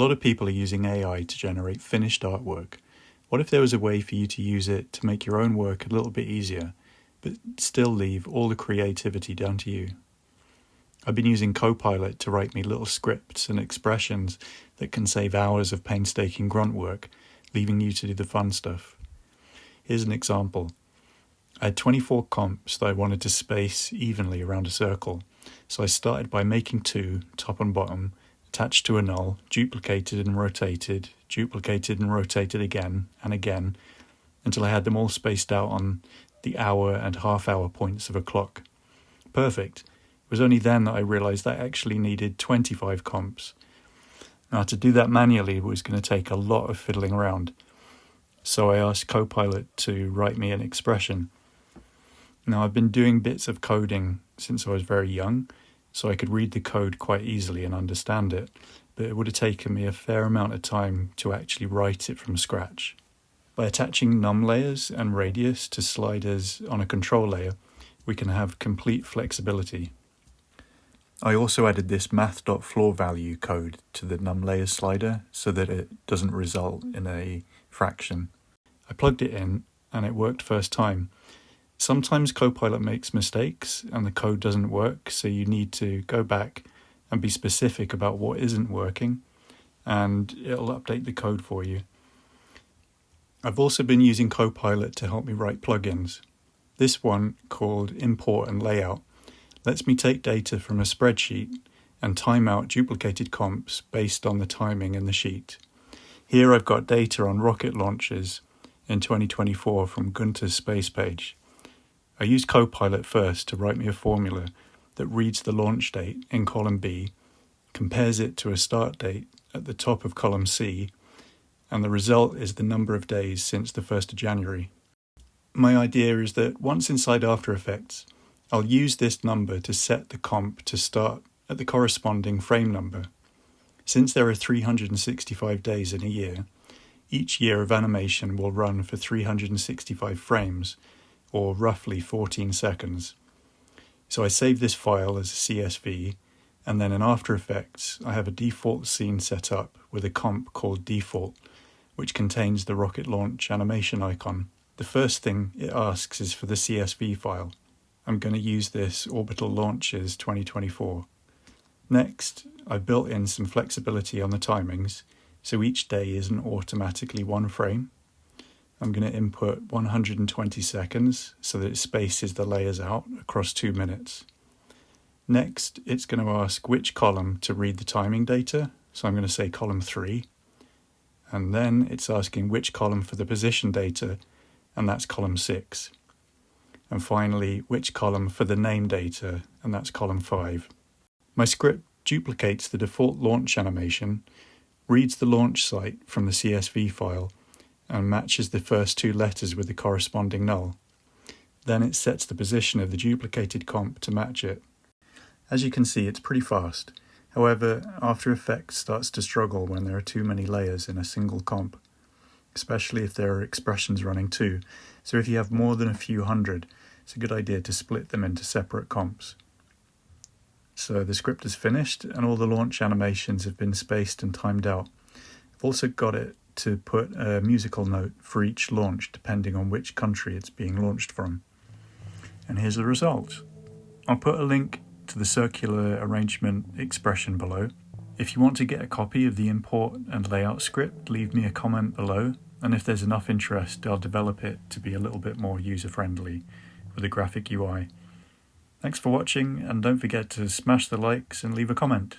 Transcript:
lot of people are using AI to generate finished artwork. What if there was a way for you to use it to make your own work a little bit easier, but still leave all the creativity down to you? I've been using Copilot to write me little scripts and expressions that can save hours of painstaking grunt work, leaving you to do the fun stuff. Here's an example. I had 24 comps that I wanted to space evenly around a circle, so I started by making two, top and bottom, attached to a null, duplicated and rotated again and again, until I had them all spaced out on the hour and half-hour points of a clock. Perfect. It was only then that I realised that I actually needed 25 comps. Now, to do that manually was going to take a lot of fiddling around, so I asked Copilot to write me an expression. Now, I've been doing bits of coding since I was very young, so I could read the code quite easily and understand it, but it would have taken me a fair amount of time to actually write it from scratch. By attaching numLayers and radius to sliders on a control layer, we can have complete flexibility. I also added this math.floorValue code to the numLayers slider so that it doesn't result in a fraction. I plugged it in and it worked first time. Sometimes Copilot makes mistakes and the code doesn't work, so you need to go back and be specific about what isn't working, and it'll update the code for you. I've also been using Copilot to help me write plugins. This one, called Import and Layout, lets me take data from a spreadsheet and time out duplicated comps based on the timing in the sheet. Here I've got data on rocket launches in 2024 from Gunter's space page. I used Copilot first to write me a formula that reads the launch date in column B, compares it to a start date at the top of column C, and the result is the number of days since the 1st of January. My idea is that once inside After Effects, I'll use this number to set the comp to start at the corresponding frame number. Since there are 365 days in a year, each year of animation will run for 365 frames, or roughly 14 seconds. So I save this file as a CSV, and then in After Effects I have a default scene set up with a comp called default, which contains the rocket launch animation icon. The first thing it asks is for the CSV file. I'm going to use this Orbital Launches 2024. Next, I built in some flexibility on the timings, so each day isn't automatically one frame. I'm going to input 120 seconds so that it spaces the layers out across 2 minutes. Next, it's going to ask which column to read the timing data, so I'm going to say column 3. And then it's asking which column for the position data, and that's column 6. And finally, which column for the name data, and that's column 5. My script duplicates the default launch animation, reads the launch site from the CSV file, and matches the first 2 letters with the corresponding null. Then it sets the position of the duplicated comp to match it. As you can see, it's pretty fast. However, After Effects starts to struggle when there are too many layers in a single comp, especially if there are expressions running too. So if you have more than a few hundred, it's a good idea to split them into separate comps. So the script is finished and all the launch animations have been spaced and timed out. I've also got it to put a musical note for each launch depending on which country it's being launched from. And here's the result. I'll put a link to the circular arrangement expression below. If you want to get a copy of the import and layout script, leave me a comment below, and if there's enough interest, I'll develop it to be a little bit more user-friendly with a graphic UI. Thanks for watching, and don't forget to smash the likes and leave a comment.